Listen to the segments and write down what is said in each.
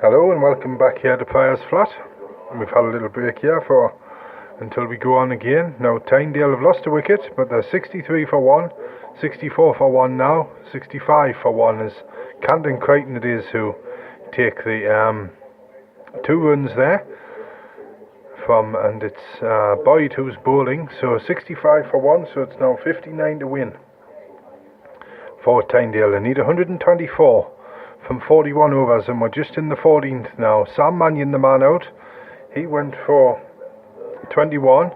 Hello and welcome back here to Prior's Flat. We've had a little break here until we go on again. Now Tynedale have lost a wicket, but they're 63 for 1, 64 for 1 now, 65 for 1 as Canton Crichton it is who take the 2 runs there and it's Boyd who's bowling, so 65 for 1, so it's now 59 to win for Tynedale. They need 124 from 41 overs and we're just in the 14th now. Sam Mannion the man out, he went for 21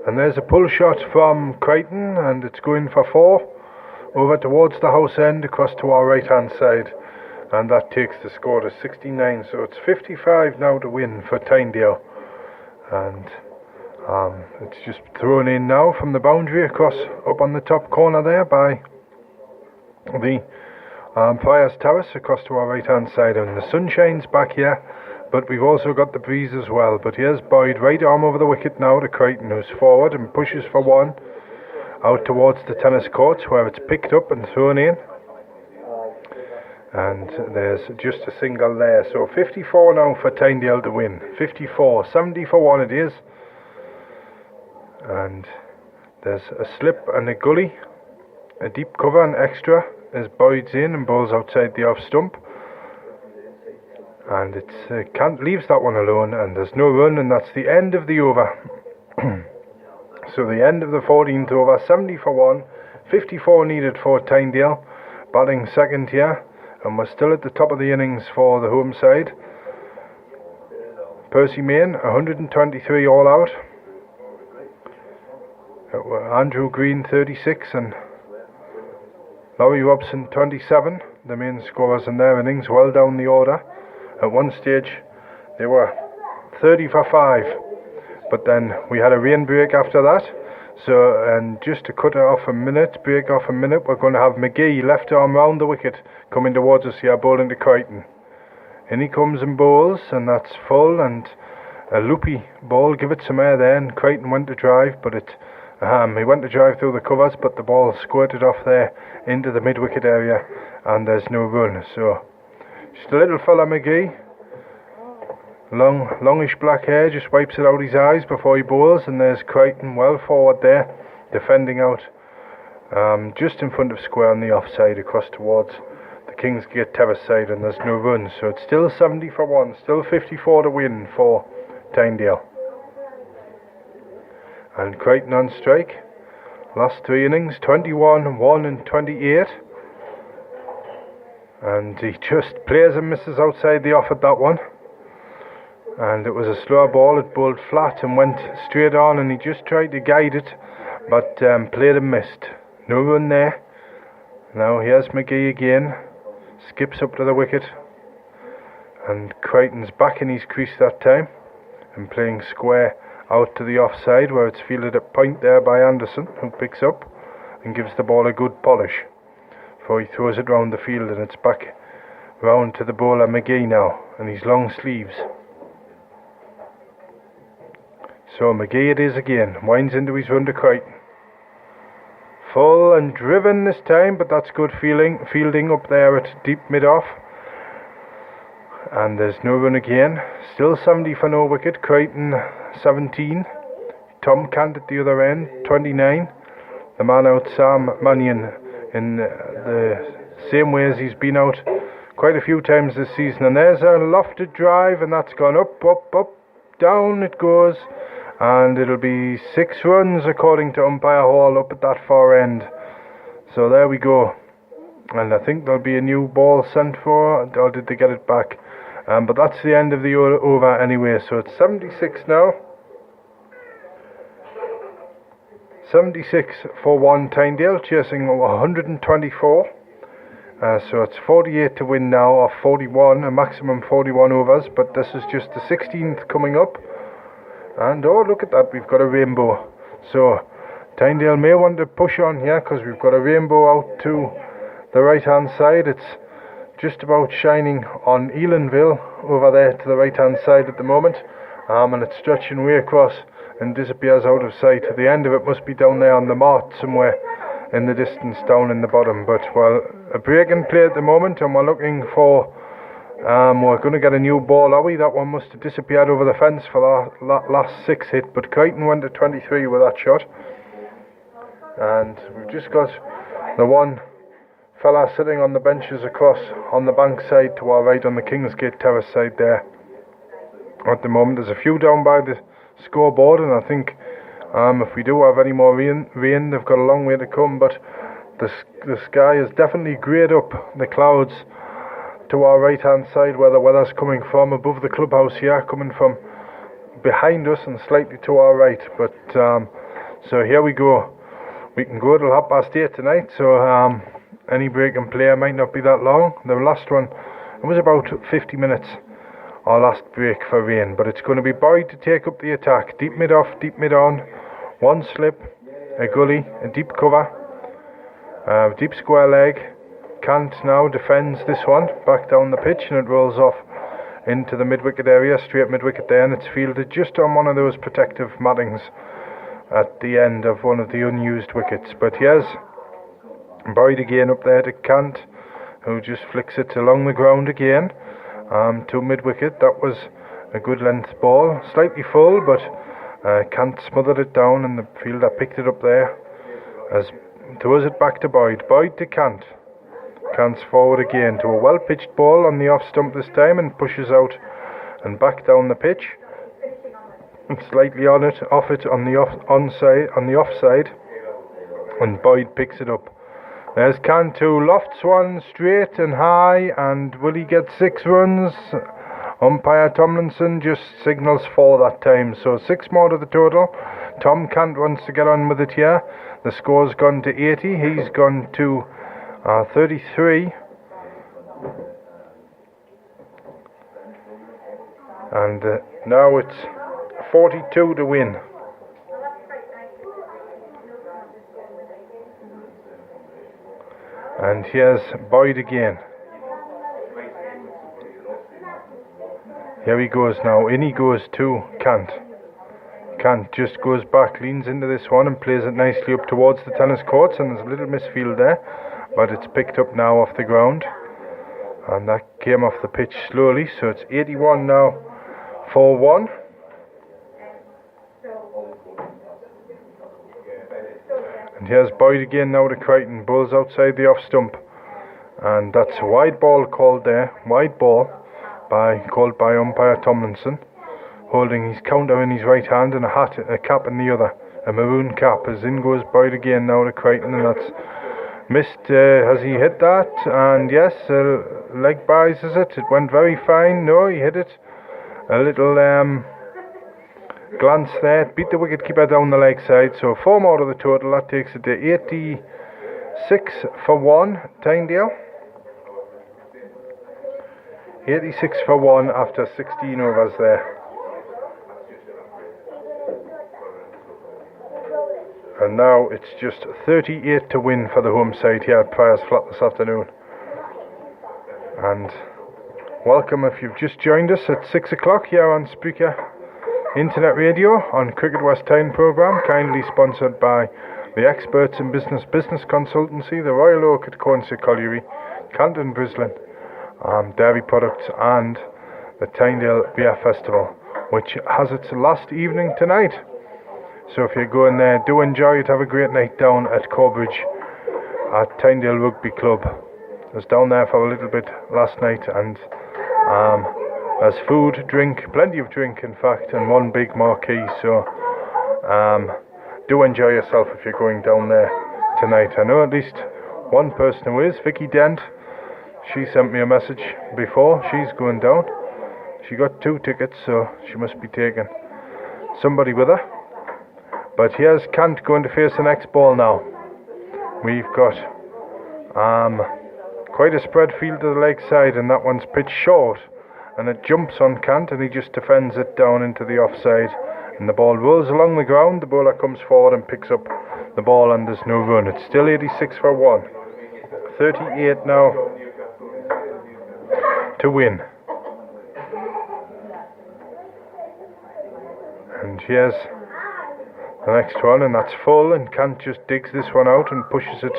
and there's a pull shot from Crichton and it's going for 4 over towards the house end across to our right hand side, and that takes the score to 69, so it's 55 now to win for Tynedale. And it's just thrown in now from the boundary across up on the top corner there by the Prior's Terrace across to our right hand side, and the sun shines back here, but we've also got the breeze as well. But here's Boyd, right arm over the wicket now to Crichton, who's forward and pushes for 1 out towards the tennis courts where it's picked up and thrown in, and there's just a single there, so 54 now for Tynedale to win. 54, 70 for 1 it is, and there's a slip and a gully, a deep cover and extra as Boyd's in and bowls outside the off stump, and it's Kant leaves that one alone and there's no run, and that's the end of the over. So the end of the 14th over, 70 for 1, 54 needed for Tynedale, batting second here, and we're still at the top of the innings for the home side. Percy Main 123 all out, Andrew Green 36 and Laurie Robson 27, the main scorers in their innings, well down the order. At one stage they were 30 for 5, but then we had a rain break after that, so, and just to break off a minute, we're going to have McGee left arm round the wicket coming towards us here, bowling to Crichton. In he comes and bowls, and that's full, and a loopy ball, give it some air there, and Crichton went to drive, but he went to drive through the covers, but the ball squirted off there into the mid-wicket area, and there's no run. So, just a little fella McGee, longish black hair, just wipes it out his eyes before he bowls, and there's Crichton well forward there, defending out just in front of square on the offside across towards the Kingsgate Terrace side, and there's no run. So it's still 70 for 1, still 54 to win for Tynedale. And Crichton on strike, last 3 innings, 21, 1 and 28. And he just plays and misses outside the off at that one. And it was a slow ball, it bowled flat and went straight on, and he just tried to guide it, but played and missed. No run there. Now here's McGee again, skips up to the wicket, and Crichton's back in his crease that time, and playing square out to the offside where it's fielded at point there by Anderson, who picks up and gives the ball a good polish before he throws it round the field, and it's back round to the bowler McGee now and his long sleeves. So McGee it is again, winds into his run to Crichton. Full and driven this time, but that's good fielding up there at deep mid-off. And there's no run again. Still 70 for no wicket. Crichton 17. Tom Cant at the other end 29. The man out, Sam Mannion, in the same way as he's been out quite a few times this season. And there's a lofted drive, and that's gone up, down it goes. And it'll be 6 runs according to umpire Hall up at that far end. So there we go. And I think there'll be a new ball sent for, or did they get it back? But that's the end of the over anyway, so it's 76 now. 76 for 1 Tynedale, chasing 124. So it's 48 to win now, or 41, a maximum 41 overs, but this is just the 16th coming up. And oh, look at that, we've got a rainbow. So Tynedale may want to push on here, because we've got a rainbow out to the right hand side. It's just about shining on Elanville over there to the right hand side at the moment, and it's stretching way across and disappears out of sight. The end of it must be down there on the mart somewhere in the distance down in the bottom. But well, a break in play at the moment, and we're looking for We're going to get a new ball, are we? That one must have disappeared over the fence for that last 6 hit, but Crichton went to 23 with that shot. And we've just got the one fella sitting on the benches across on the bank side to our right on the Kingsgate Terrace side there. At the moment there's a few down by the scoreboard, and I think if we do have any more rain, they've got a long way to come, but the sky is definitely greyed up, the clouds to our right hand side where the weather's coming from, above the clubhouse here, coming from behind us and slightly to our right. But so here we go. We can go till 8:30 tonight, so any break in play might not be that long. The last one, it was about 50 minutes, our last break for rain, but it's going to be Boyd to take up the attack. Deep mid off, deep mid on, one slip, a gully, a deep cover, deep square leg. Cant now defends this one, back down the pitch, and it rolls off into the mid-wicket area, straight mid-wicket there, and it's fielded just on one of those protective mattings at the end of one of the unused wickets. But here's Boyd again up there to Cant, who just flicks it along the ground again to mid-wicket. That was a good length ball, slightly full, but Cant smothered it down and the fielder picked it up there, as throws it back to Boyd. Boyd to Cant. Cant's forward again to a well-pitched ball on the off stump this time, and pushes out and back down the pitch. And slightly on it, off it on the offside, and Boyd picks it up. There's Cant, who lofts one straight and high, and will he get 6 runs? Umpire Tomlinson just signals 4 that time, so 6 more to the total. Tom Cant wants to get on with it here. The score's gone to 80, he's gone to 33. And now it's 42 to win. And here's Boyd again. Here he goes now. In he goes to Cant. Cant just goes back, leans into this one and plays it nicely up towards the tennis courts, and there's a little misfield there, but it's picked up now off the ground, and that came off the pitch slowly. So it's 81 now for 1. And here's Boyd again now to Crichton. Bowls outside the off stump, and that's a wide ball called there. Wide ball called by umpire Tomlinson, holding his counter in his right hand and a cap in the other, a maroon cap. As in goes Boyd again now to Crichton, and that's missed. Has he hit that? And yes, leg buys is it? It went very fine. No, he hit it. A little glance there, beat the wicketkeeper down the leg side. So 4 more to the total. That takes it to 86 for 1, Tynedale. 86 for 1 after 16 overs there. And now it's just 38 to win for the home side here at Priors Flat this afternoon. And welcome if you've just joined us at 6 o'clock here on Spreaker Internet Radio on Cricket West Town programme, kindly sponsored by the experts in business consultancy, the Royal Oak at Cornsey Colliery, Canton Brislin, Dairy Products, and the Tynedale Beer Festival, which has its last evening tonight. So if you're going there, do enjoy it. Have a great night down at Corbridge at Tynedale Rugby Club. I was down there for a little bit last night, and there's food, drink, plenty of drink in fact, and one big marquee. So do enjoy yourself if you're going down there tonight. I know at least one person who is, Vicky Dent. She sent me a message before. She's going down. She got 2 tickets, so she must be taking somebody with her. But here's Cant going to face the next ball now. We've got quite a spread field to the leg side, and that one's pitched short, and it jumps on Cant, and he just defends it down into the offside, and the ball rolls along the ground. The bowler comes forward and picks up the ball, and there's no run. It's still 86 for 1. 38 now to win. And here's the next one, and that's full, and Cant just digs this one out and pushes it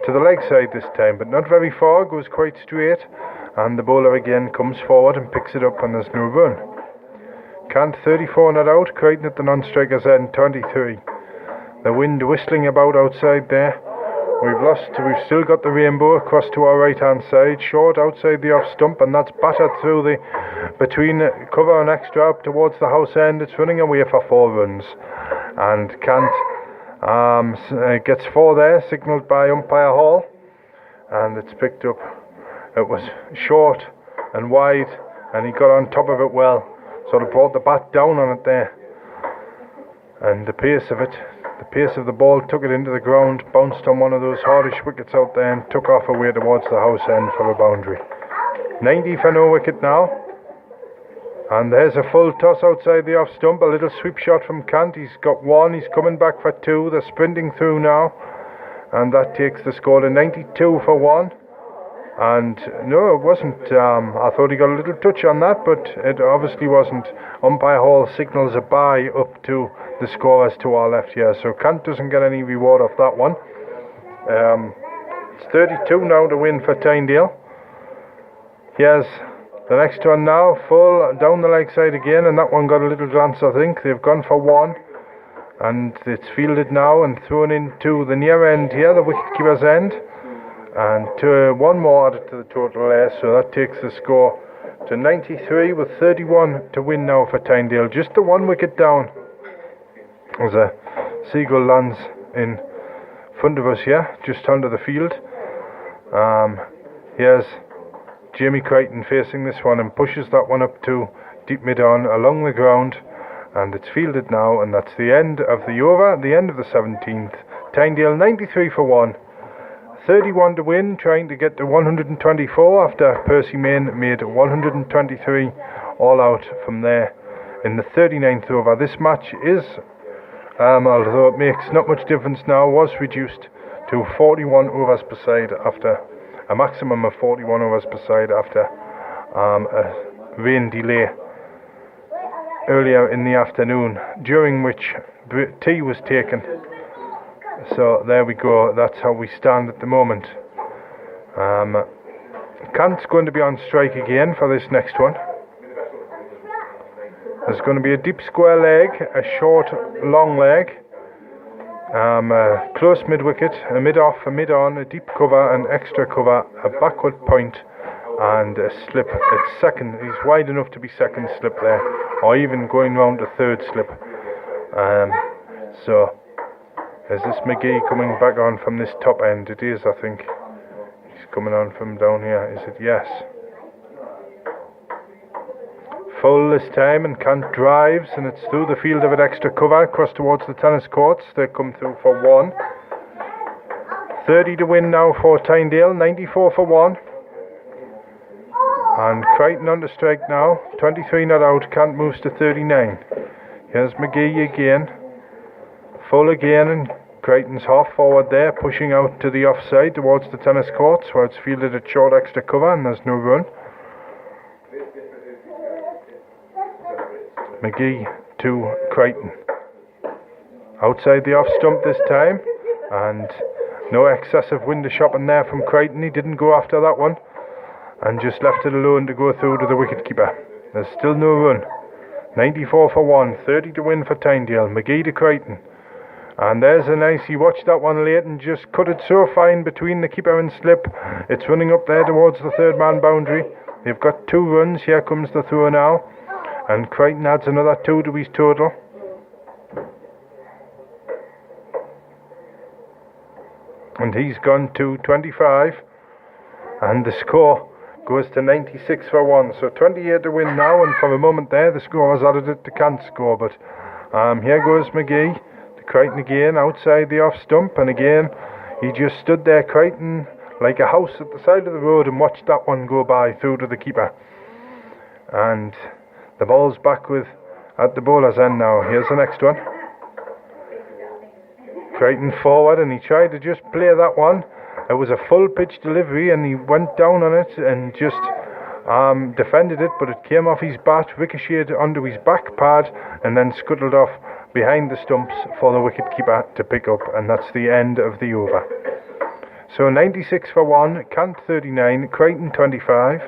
to the leg side this time, but not very far, goes quite straight, and the bowler again comes forward and picks it up, and there's no run. Cant 34 not out, Crichton at the non-striker's end 23. The wind whistling about outside there. We've still got the rainbow across to our right hand side, short outside the off stump, and that's battered through between cover and extra up towards the house end. It's running away for 4 runs, and Cant gets 4 there, signalled by umpire Hall, and it's picked up. It was short and wide, and he got on top of it well, sort of brought the bat down on it there, and the pace of the ball took it into the ground, bounced on one of those hardish wickets out there, and took off away towards the house end for a boundary. 90 for no wicket now, and there's a full toss outside the off stump. A little sweep shot from Cant. He's got 1, he's coming back for 2. They're sprinting through now, and that takes the score to 92 for 1. And no, it wasn't. I thought he got a little touch on that, but it obviously wasn't. Umpire Hall signals a bye up to the scorers to our left here, so Cant doesn't get any reward off that one. It's 32 now to win for Tynedale. Here's the next one now, full down the leg side again, and that one got a little glance, I think. They've gone for 1, and it's fielded now and thrown into the near end here, the wicket-keeper's end. And 1 more added to the total there, so that takes the score to 93 with 31 to win now for Tynedale. Just the 1 wicket down as a seagull lands in front of us here, just under the field. Here's Jamie Crichton facing this one and pushes that one up to deep mid-on along the ground, and it's fielded now, and that's the end of the over, the end of the 17th. Tynedale 93 for 1. 31 to win, trying to get to 124 after Percy made 123 all out from there in the 39th over. This match is, although it makes not much difference now, was reduced to 41 overs per side after a maximum of 41 overs per side after a rain delay earlier in the afternoon, during which tea was taken. So there we go, that's how we stand at the moment. Cant's going to be on strike again for this next one. There's going to be a deep square leg, a short long leg, a close mid-wicket, a mid-off, a mid-on, a deep cover, an extra cover, a backward point, and a slip. It's second, he's wide enough to be second slip there, or even going round to third slip. So is this McGee coming back on from this top end? It is, I think. He's coming on from down here. Is it? Yes. Full this time, and Cant drives, and it's through the field of an extra cover, across towards the tennis courts. They come through for 1. 30 to win now for Tynedale, 94 for 1. And Crichton on the strike now, 23 not out. Cant moves to 39. Here's McGee again. Full again, and Crichton's half forward there, pushing out to the offside towards the tennis courts, where it's fielded at short extra cover, and there's no run. McGee to Crichton. Outside the off stump this time, and no excessive window shopping there from Crichton. He didn't go after that one, and just left it alone to go through to the wicket-keeper. There's still no run. 94 for 1, 30 to win for Tynedale. McGee to Crichton. And there's a nice, he watched that one late and just cut it so fine between the keeper and slip. It's running up there towards the third man boundary. They've got 2 runs. Here comes the throw now, and Crichton adds another 2 to his total. And he's gone to 25, and the score goes to 96 for 1. So 28 to win now, and for a moment there the score was added to Cant's score, but here goes McGee. Crichton again outside the off stump, and again he just stood there, Crichton, like a house at the side of the road, and watched that one go by through to the keeper. And the ball's back at the bowler's end now. Here's the next one. Crichton forward, and he tried to just play that one. It was a full pitch delivery, and he went down on it and just defended it, but it came off his bat, ricocheted onto his back pad, and then scuttled off behind the stumps for the wicket-keeper to pick up, and that's the end of the over. So 96 for 1, Cant 39, Crichton 25.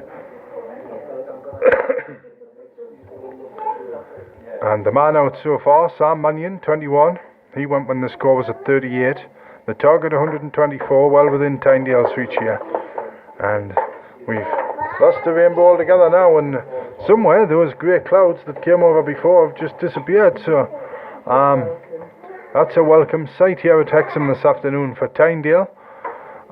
And the man out so far, Sam Mannion, 21. He went when the score was at 38. The target 124, well within Tynedale's reach here. And we've lost the rainbow altogether now, and somewhere those grey clouds that came over before have just disappeared. So that's a welcome sight here at Hexham this afternoon for Tynedale.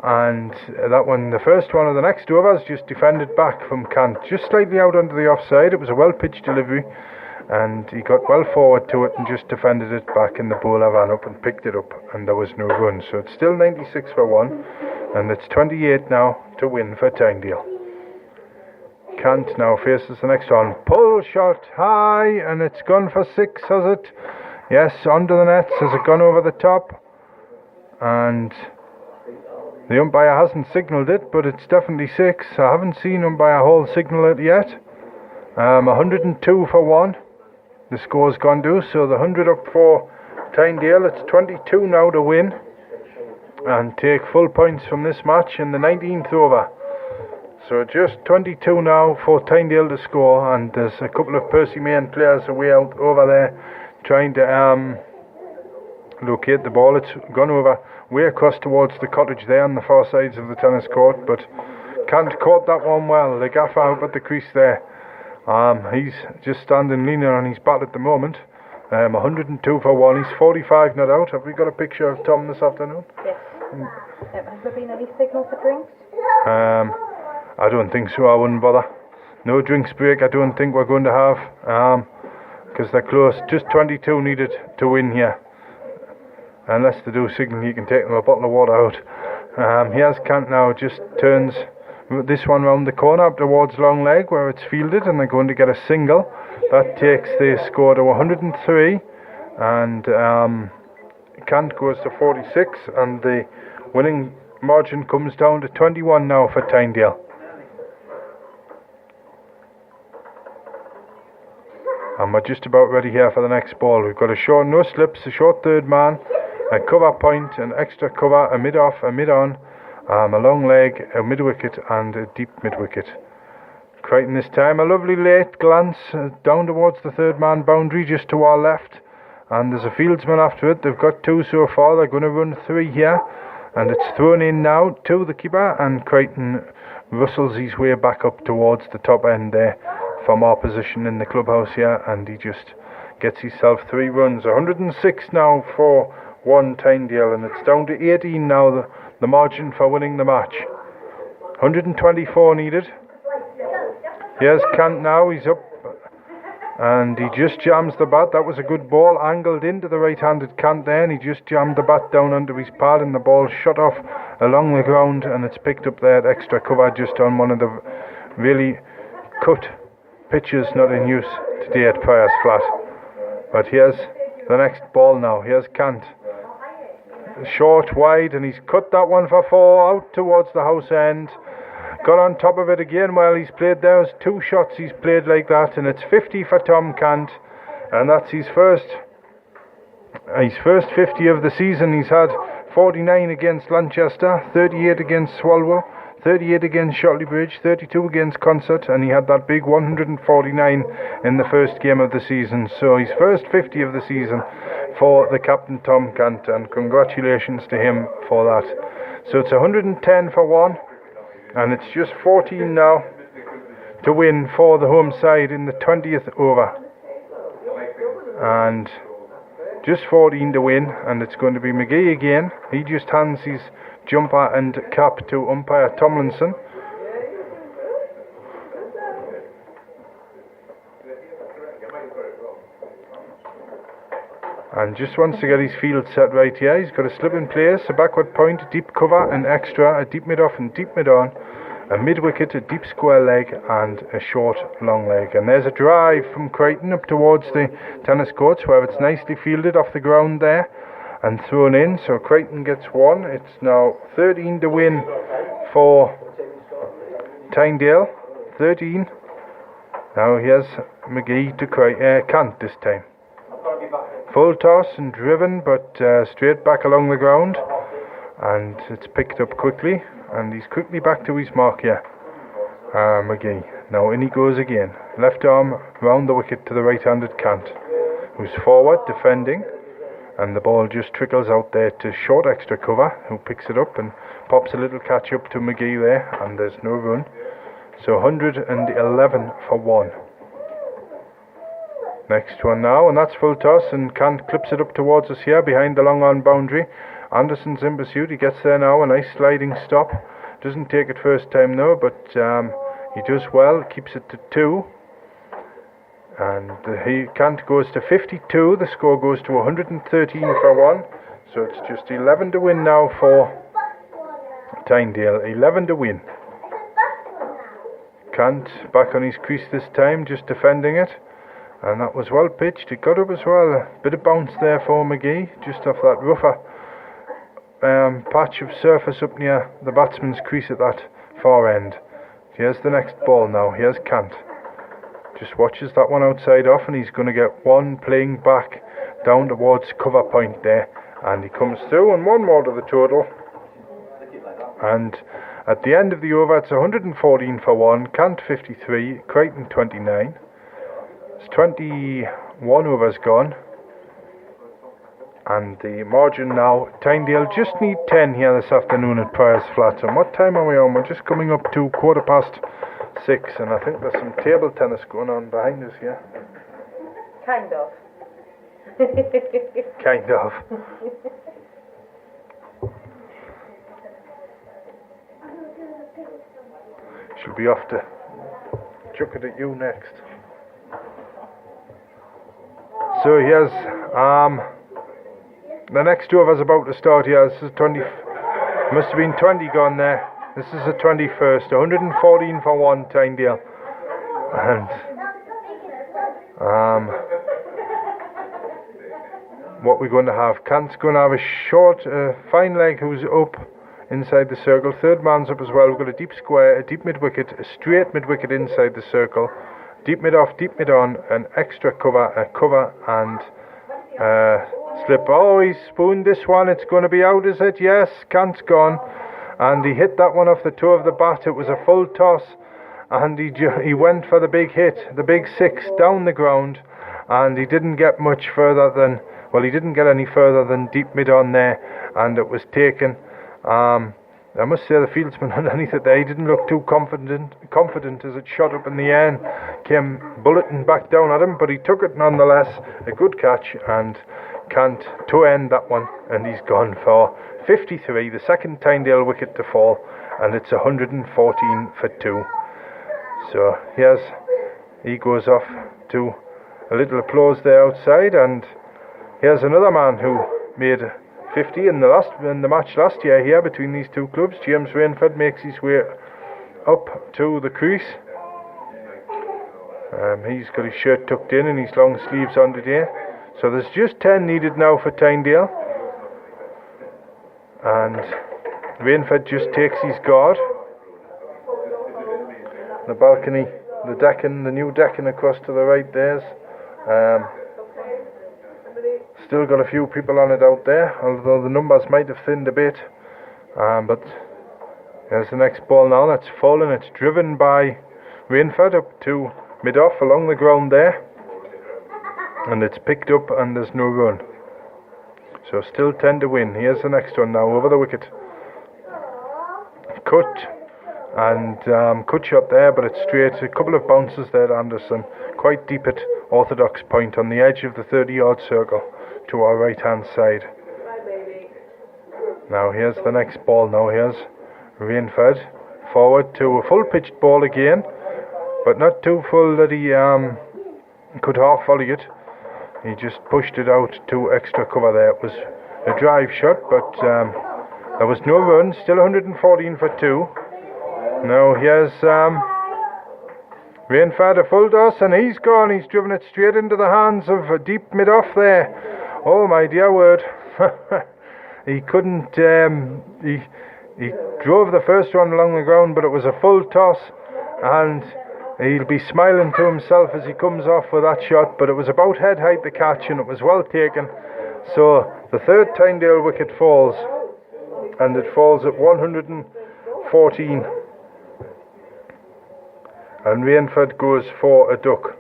And that one, the first one of the next overs, just defended back from Kant, just slightly out under the offside. It was a well-pitched delivery, and he got well forward to it and just defended it back, and the bowler ran up and picked it up, and there was no run. So it's still 96 for 1, and it's 28 now to win for Tynedale. Kant now faces the next one. Pull shot high, and it's gone for 6, has it? Yes, under the nets. Has it gone over the top? And the umpire hasn't signalled it, but it's definitely 6. I haven't seen umpire Hall signal it yet. 102 for 1. The score's gone to, so the 100 up for Tynedale. It's 22 now to win and take full points from this match in the 19th over. So just 22 now for Tynedale to score, and there's a couple of Percy main players away out over there trying to locate the ball. It's gone over way across towards the cottage there on the far sides of the tennis court, but Kant caught that one well. The gaffer out at the crease there. He's just standing leaning on his bat at the moment. 102 for 1. He's 45 not out. Have we got a picture of Tom this afternoon? Yes. Has there been any signal for drinks? I don't think so. I wouldn't bother. No drinks break I don't think we're going to have, because they're close. Just 22 needed to win here. Unless they do signal, you can take them a bottle of water out. Here's Kant now, just turns this one round the corner up towards long leg where it's fielded, and they're going to get a single. That takes the score to 103, and Kant goes to 46, and the winning margin comes down to 21 now for Tynedale. And we're just about ready here for the next ball. We've got a short, no slips, a short third man, a cover point, an extra cover, a mid off, a mid on, a long leg, a mid wicket, and a deep mid wicket. Crichton this time, a lovely late glance down towards the third man boundary just to our left, and there's a fieldsman after it. They've got 2 so far. They're going to run 3 here, and it's thrown in now to the keeper, and Crichton rustles his way back up towards the top end there from our position in the clubhouse here, and he just gets himself 3 runs. 106 now for 1 Tynedale, and it's down to 18 now, the margin for winning the match. 124 needed. Here's Kant now, he's up, and he just jams the bat. That was a good ball, angled into the right-handed Kant there, and he just jammed the bat down under his pad, and the ball shot off along the ground, and it's picked up there at extra cover just on one of the really cut pitches not in use today at Prior's Flat. But here's the next ball now. Here's Kant. Short, wide, and he's cut that one for 4 out towards the house end. Got on top of it again. Well, he's played, there's 2 shots he's played like that, and it's 50 for Tom Kant, and that's his first 50 of the season. He's had 49 against Lanchester, 38 against Swallow, 38 against Shotley Bridge, 32 against Concert, and he had that big 149 in the first game of the season. So his first 50 of the season for the captain Tom Kant, and congratulations to him for that. So it's 110 for 1, and it's just 14 now to win for the home side in the 20th over, and just 14 to win, and it's going to be McGee again. He just hands his jumper and cap to umpire Tomlinson. And just wants to get his field set right here. He's got a slip in place, a backward point, a deep cover, an extra, a deep mid off and deep mid on, a mid wicket, a deep square leg, and a short long leg. And there's a drive from Crichton up towards the tennis courts where it's nicely fielded off the ground there and thrown in. So Crichton gets 1. It's now 13 to win for Tynedale. 13. Now here's McGee to Kant this time. Full toss and driven, but straight back along the ground, and it's picked up quickly, and he's quickly back to his mark here. McGee. Now in he goes again. Left arm round the wicket to the right-handed Cant, who's forward defending, and the ball just trickles out there to short extra cover, who picks it up and pops a little catch up to McGee there, and there's no run. So 111 for 1. Next one now, and that's full toss, and Cant clips it up towards us here behind the long on boundary. Anderson's in pursuit. He gets there now, a nice sliding stop. Doesn't take it first time though, but he does well, keeps it to 2. And Cant goes to 52. The score goes to 113 for 1. So it's just 11 to win now for Tynedale. 11 to win. Cant back on his crease this time, just defending it. And that was well pitched. It got up as well. A bit of bounce there for McGee, just off that rougher patch of surface up near the batsman's crease at that far end. Here's the next ball now. Here's Cant. Just watches that one outside off, and he's going to get one playing back down towards cover point there. And he comes through, and one more to the total. And at the end of the over, it's 114 for 1. Cant 53, Crichton 29. It's 21 overs gone. And the margin now, Tynedale just need 10 here this afternoon at Prior's Flat. And what time are we on? We're just coming up to 6:15, and I think there's some table tennis going on behind us here. Kind of. Kind of. She'll be off to chuck it at you next. So here's the next over's about to start here. This is 20. Must have been 20 gone there. This is the 21st. 114 for 1, Tynedale. And what we're going to have, Cant's going to have a short, fine leg who's up inside the circle. Third man's up as well. We've got a deep square, a deep mid-wicket, a straight mid-wicket inside the circle. Deep mid off, deep mid on, an extra cover, a cover and slip. Oh, he's spooned this one. It's going to be out, is it? Yes, Cant's gone. And he hit that one off the toe of the bat. It was a full toss. And he went for the big hit, the big 6 down the ground. And he didn't get much further than, well, he didn't get any further than deep mid on there. And it was taken. I must say the fieldsman underneath it there, he didn't look too confident as it shot up in the air and came bulleting back down at him, but he took it nonetheless. A good catch, and Cant to end that one, and he's gone for 53, the second Tynedale wicket to fall, and it's 114 for 2. So he goes off to a little applause there outside, and here's another man who made 50 in the match last year here between these two clubs. James Rainford makes his way up to the crease. He's got his shirt tucked in and his long sleeves on today. So there's just 10 needed now for Tynedale. And Rainford just takes his guard. The balcony, the new decking across to the right there's. Still got a few people on it out there, although the numbers might have thinned a bit. But there's the next ball now. That's fallen. It's driven by Rainford up to mid-off along the ground there. And it's picked up and there's no run. So still 10 to win. Here's the next one now, over the wicket. Cut and cut shot there, but it's straight. A couple of bounces there, Anderson. Quite deep at orthodox point on the edge of the 30-yard circle to our right-hand side. Now here's the next ball. Now here's Rainford forward to a full-pitched ball again, but not too full that he could half volley it. He just pushed it out to extra cover there. It was a drive shot, but there was no run. Still 114 for 2. Now here's Rainford, a full toss, and he's gone. He's driven it straight into the hands of a deep mid-off there. Oh my dear word. He couldn't, he drove the first one along the ground, but it was a full toss, and he'll be smiling to himself as he comes off with that shot, but it was about head height the catch, and it was well taken. So the third Tynedale wicket falls, and it falls at 114. And Rainford goes for a duck.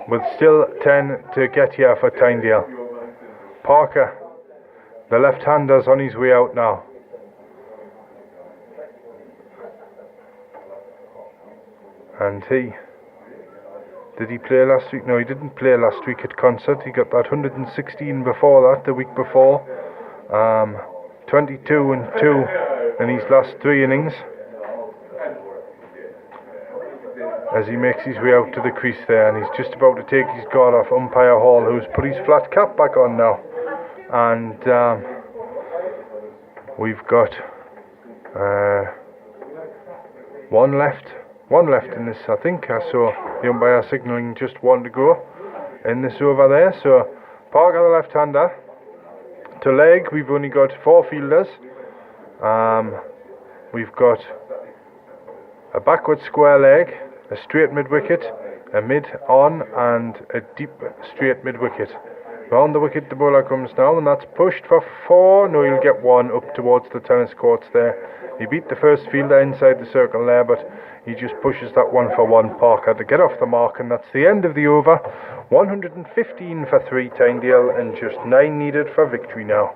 With still 10 to get here for Tynedale. Parker, the left-hander's on his way out now. And did he play last week? No, he didn't play last week at concert. He got that 116 before that, the week before. 22 and 2 in his last 3 innings. As he makes his way out to the crease there, and he's just about to take his guard off umpire Hall, who's put his flat cap back on now. And we've got one left in this, I think. I saw the umpire signalling just 1 to go in this over there. So Parker, the left-hander, to leg, we've only got 4 fielders. We've got a backward square leg, a straight mid-wicket, a mid-on, and a deep straight mid-wicket. Round the wicket the bowler comes now, and that's pushed for 4. No, he'll get 1 up towards the tennis courts there. He beat the first fielder inside the circle there, but he just pushes that 1 for 1 Parker to get off the mark, and that's the end of the over. 115 for 3 Tynedale, and just 9 needed for victory now.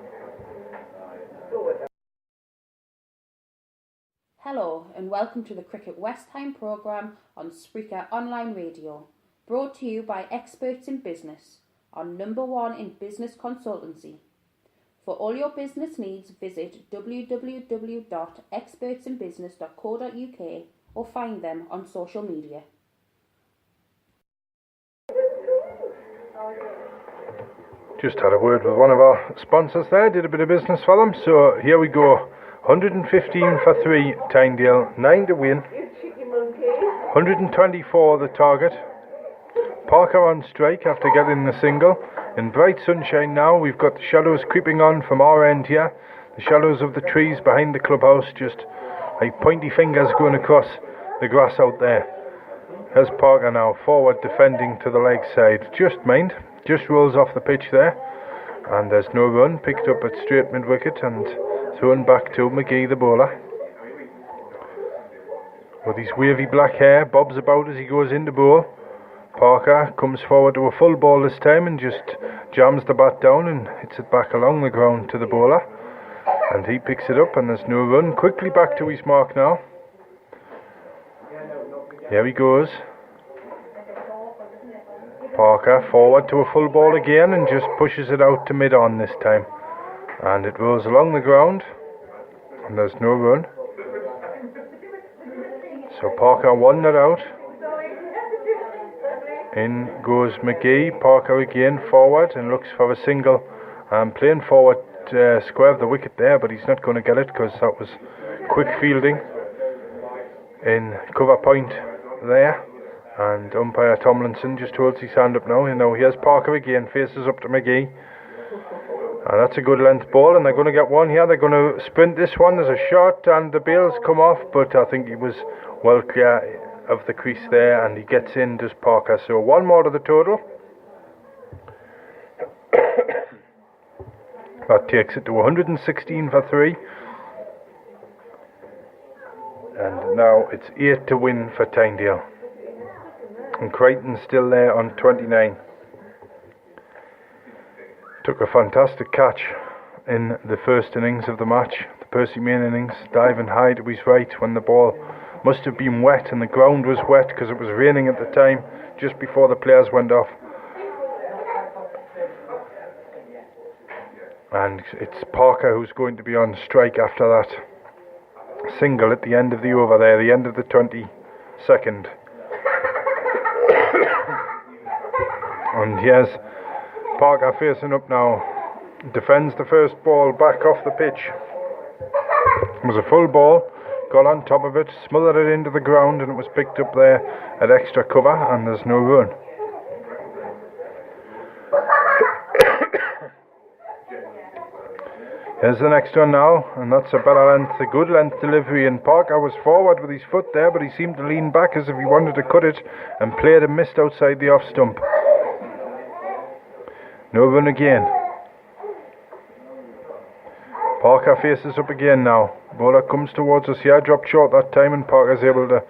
Hello and welcome to the Cricket West Time programme on Spreaker Online Radio, brought to you by Experts in Business, on number 1 in business consultancy. For all your business needs, visit www.expertsinbusiness.co.uk or find them on social media. Just had a word with one of our sponsors there, did a bit of business for them, so here we go. 115 for 3 Tynedale, 9 to win. 124 the target. Parker on strike after getting the single. In bright sunshine now, we've got the shadows creeping on from our end here. The shadows of the trees behind the clubhouse, just like pointy fingers going across the grass out there. Here's Parker now, forward defending to the leg side. Just rolls off the pitch there. And there's no run, picked up at straight mid-wicket and thrown back to McGee, the bowler. With his wavy black hair, bobs about as he goes in to bowl. Parker comes forward to a full ball this time and just jams the bat down and hits it back along the ground to the bowler. And he picks it up and there's no run. Quickly back to his mark now. Here he goes. Parker forward to a full ball again and just pushes it out to mid-on this time. And it rolls along the ground and there's no run. So Parker won that out. In goes McGee. Parker again forward and looks for a single. Playing forward square of the wicket there, but he's not going to get it because that was quick fielding in cover point there. And umpire Tomlinson just holds his hand up now. And now here's Parker again, faces up to McGee. And that's a good length ball, and they're going to get one here. They're going to sprint this one. There's a shot, and the bails come off, but I think he was well clear of the crease there, and he gets in, does Parker. So 1 more to the total. That takes it to 116 for 3. And now it's 8 to win for Tynedale. And Crichton's still there on 29. Took a fantastic catch in the first innings of the match, the Percy main innings, diving high to his right when the ball must have been wet and the ground was wet because it was raining at the time, just before the players went off. And it's Parker who's going to be on strike after that single at the end of the over there, the end of the 22nd. And here's Parker facing up now, defends the first ball back off the pitch. It was a full ball, got on top of it, smothered it into the ground, and it was picked up there at extra cover, and there's no run. Here's the next one now, and that's a better length, a good length delivery, and Parker was forward with his foot there, but he seemed to lean back as if he wanted to cut it, and played and missed outside the off stump. No run again. Parker faces up again now. Bowler comes towards us here, dropped short that time, and Parker's able to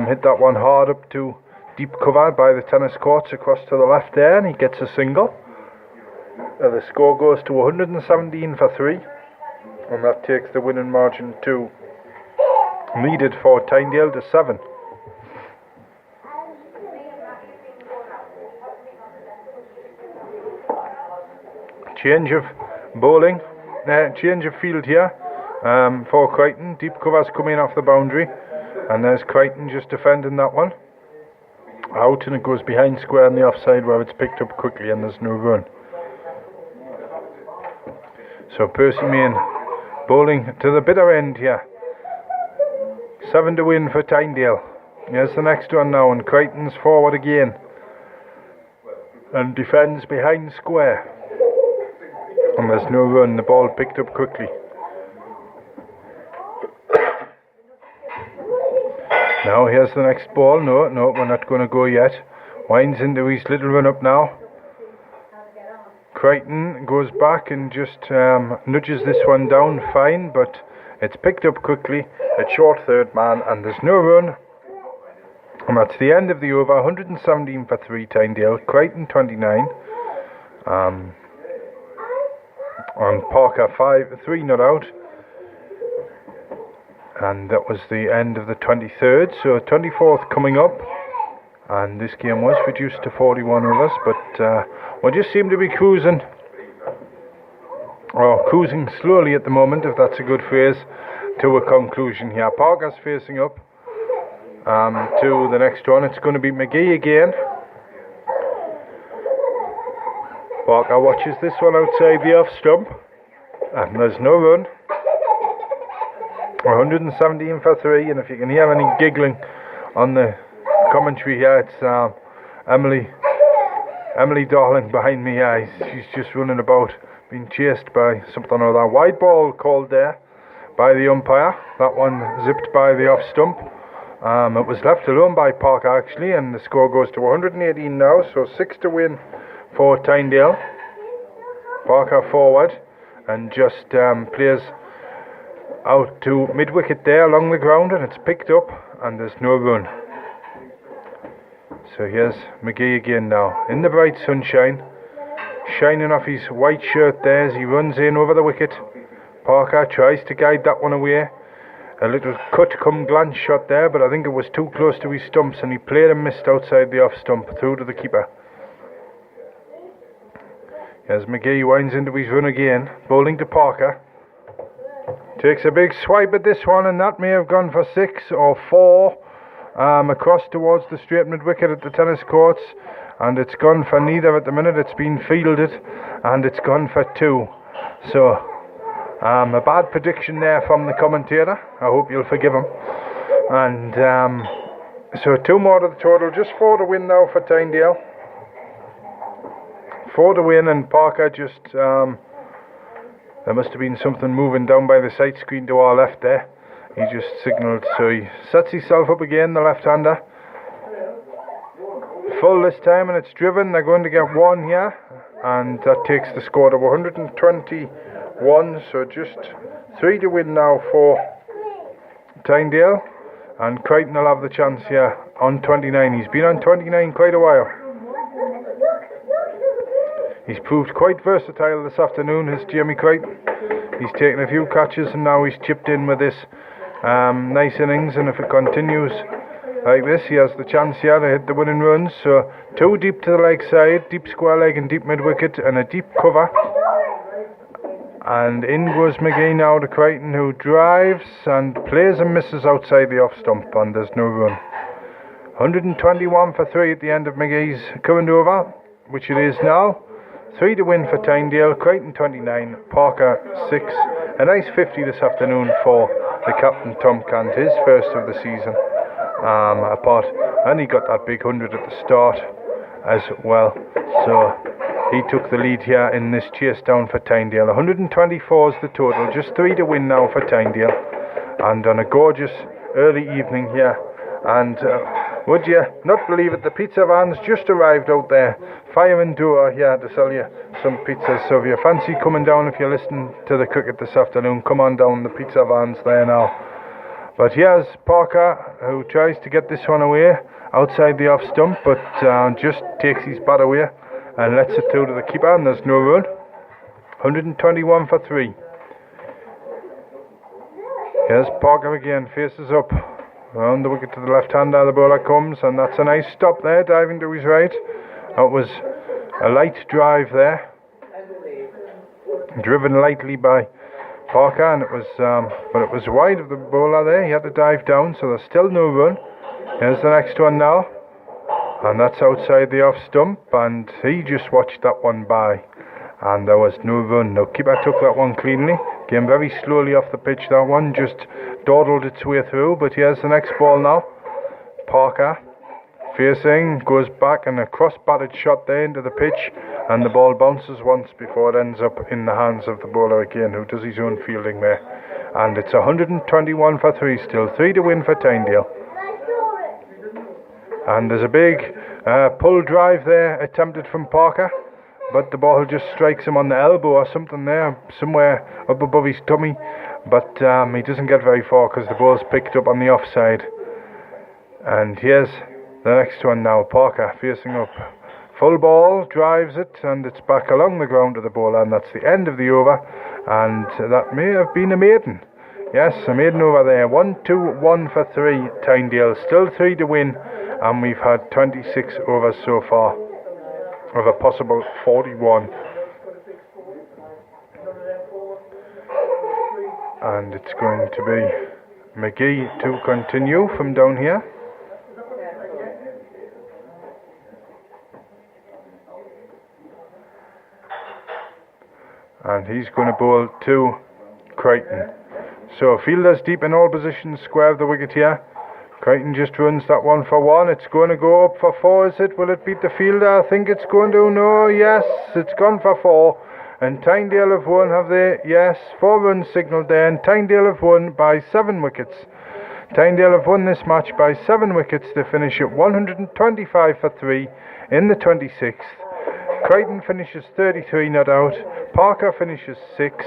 hit that one hard up to deep cover by the tennis courts across to the left there, and he gets a single. The score goes to 117 for 3, and that takes the winning margin to needed for Tynedale to 7. Change of bowling, change of field here for Crichton. Deep covers coming off the boundary, and there's Crichton just defending that one. Out, and it goes behind square on the offside where it's picked up quickly, and there's no run. So Percy Main bowling to the bitter end here. 7 to win for Tynedale. Here's the next one now, and Crichton's forward again and defends behind square. And there's no run, the ball picked up quickly. Now here's the next ball. No, we're not going to go yet. Winds into his little run up now. Crichton goes back and just nudges this one down fine, but it's picked up quickly at short third man, and there's no run. And that's the end of the over. 117 for 3 Tynedale, Crichton 29. On Parker 3 not out, and that was the end of the 23rd. So 24th coming up, and this game was reduced to 41 overs, but we just seem to be cruising slowly at the moment, if that's a good phrase, to a conclusion here. Parker's facing up to the next one. It's going to be McGee again. Parker watches this one outside the off stump, and there's no run. 117 for 3, and if you can hear any giggling on the commentary here, it's Emily Darling behind me. Yeah, she's just running about, being chased by something or other. Wide ball called there by the umpire. That one zipped by the off stump. It was left alone by Parker actually, and the score goes to 118 now, so 6 to win for Tynedale. Parker forward and just plays out to mid-wicket there along the ground, and it's picked up, and there's no run. So here's McGee again now, in the bright sunshine, shining off his white shirt there as he runs in over the wicket. Parker tries to guide that one away. A little cut come glance shot there, but I think it was too close to his stumps, and he played and missed outside the off stump through to the keeper. As McGee winds into his run again, bowling to Parker. Takes a big swipe at this one, and that may have gone for 6 or 4 across towards the straight mid-wicket at the tennis courts, and it's gone for neither at the minute. It's been fielded, and it's gone for 2. So a bad prediction there from the commentator. I hope you'll forgive him. And so 2 more to the total, just 4 to win now for Tynedale. 4 to win, and Parker just there must have been something moving down by the sight screen to our left there. He just signalled, so he sets himself up again, the left-hander. Full this time, and it's driven. They're going to get 1 here, and that takes the score to 121. So just 3 to win now for Tynedale, and Crichton will have the chance here on 29. He's been on 29 quite a while. He's proved quite versatile this afternoon, has Jamie Crichton. He's taken a few catches, and now he's chipped in with this nice innings, and if it continues like this, he has the chance here to hit the winning runs. So 2 deep to the leg side, deep square leg and deep mid-wicket, and a deep cover. And in goes McGee now to Crichton, who drives and plays and misses outside the off stump, and there's no run. 121 for 3 at the end of McGee's current over, which it is now. 3 to win for Tynedale, Crichton 29, Parker 6. A nice 50 this afternoon for the captain Tom Cant, his first of the season. And he got that big 100 at the start as well. So he took the lead here in this chase down for Tynedale. 124 is the total, just 3 to win now for Tynedale. And on a gorgeous early evening here. And Would you not believe it, the pizza van's just arrived out there. Fire and door here to sell you some pizzas. So if you fancy coming down, if you're listening to the cricket this afternoon, come on down, the pizza van's there now. But here's Parker, who tries to get this one away outside the off stump, but just takes his bat away and lets it through to the keeper, and there's no run. 121 for 3. Here's Parker again, faces up. Round the wicket to the left hander, the bowler comes, and that's a nice stop there, diving to his right. That was a light drive there, driven lightly by Parker, and it was wide of the bowler there. He had to dive down, so there's still no run. Here's the next one now, and that's outside the off stump, and he just watched that one by, and there was no run. The keeper took that one cleanly, came very slowly off the pitch. That one just dawdled its way through. But here's the next ball now. Parker facing, goes back, and a cross-batted shot there into the pitch, and the ball bounces once before it ends up in the hands of the bowler again, who does his own fielding there. And it's 121 for 3 still, 3 to win for Tynedale. And there's a big pull drive there attempted from Parker, but the ball just strikes him on the elbow or something there, somewhere up above his tummy. But he doesn't get very far because the ball's picked up on the offside. And here's the next one now. Parker facing up. Full ball, drives it, and it's back along the ground to the bowler, and that's the end of the over. And that may have been a maiden. Yes, a maiden over there. 1-2-1 for 3, Tynedale. Still 3 to win, and we've had 26 overs so far of a possible 41. And it's going to be McGee to continue from down here. And he's going to bowl to Crichton. So fielders deep in all positions, square of the wicket here. Crichton just runs that one for 1. It's going to go up for 4, is it? Will it beat the fielder? I think it's going to. No, yes, it's gone for 4. And Tynedale have won, have they? Yes, 4 runs signalled there, and Tynedale have won by 7 wickets. Tynedale have won this match by 7 wickets. They finish at 125 for 3 in the 26th. Crichton finishes 33 not out. Parker finishes 6.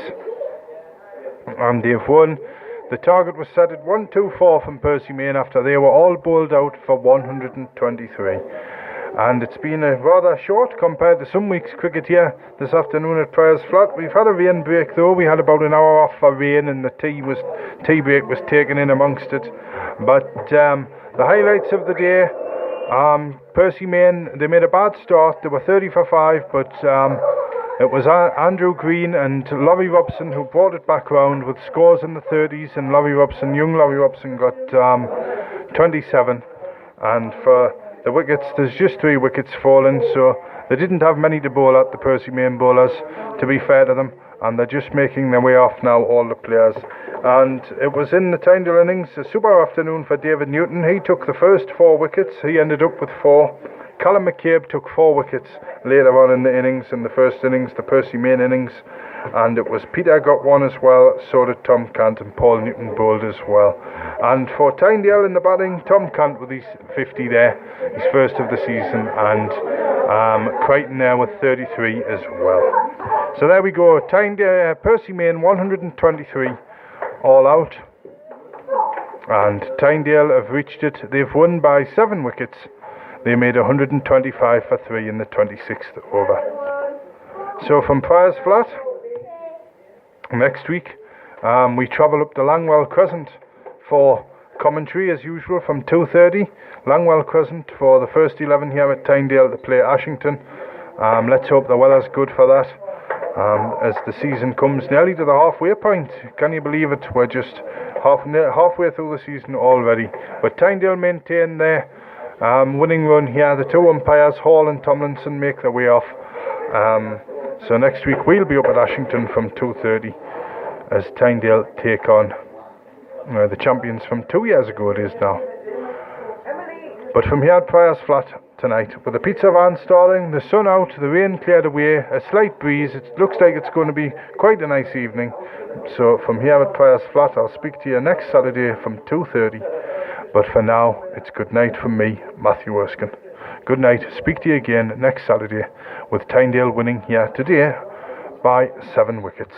And they've won. The target was set at 124 from Percy Main after they were all bowled out for 123. And it's been a rather short compared to some weeks' cricket here this afternoon at Priors Flat. We've had a rain break though. We had about an hour off for rain, and the tea break was taken in amongst it. But the highlights of the day, Percy Main, they made a bad start. They were 30 for 5, but it was Andrew Green and Laurie Robson who brought it back round with scores in the 30s, and young Laurie Robson got 27. And for the wickets, there's just 3 wickets fallen, so they didn't have many to bowl at, the Percy Main bowlers, to be fair to them, and they're just making their way off now, all the players. And it was in the Tynedale innings, a super afternoon for David Newton. He took the first 4 wickets, he ended up with 4. Callum McCabe took 4 wickets later on in the innings, in the first innings, the Percy Main innings, and it was Peter got 1 as well, so did Tom Cant, and Paul Newton bowled as well. And for Tynedale in the batting, Tom Cant with his 50 there, his first of the season, and Crichton there with 33 as well. So there we go, Tynedale, Percy Main 123 all out, and Tynedale have reached it. They've won by 7 wickets. They made 125 for 3 in the 26th over. So from Priors Flat, next week we travel up to Langwell Crescent for commentary as usual from 2:30. Langwell Crescent for the first 11 here at Tynedale to play Ashington. Let's hope the weather's good for that. As the season comes nearly to the halfway point. Can you believe it? We're just halfway through the season already. But Tynedale maintain their winning run here. The 2 umpires, Hall and Tomlinson, make their way off. So next week we'll be up at Ashington from 2:30 as Tynedale take on the champions from 2 years ago it is now. But from here at Priors Flat tonight, with the pizza van stalling, the sun out, the rain cleared away, a slight breeze, it looks like it's going to be quite a nice evening. So from here at Priors Flat, I'll speak to you next Saturday from 2:30. But for now, it's good night from me, Matthew Erskine. Good night. Speak to you again next Saturday with Tynedale winning here today by 7 wickets.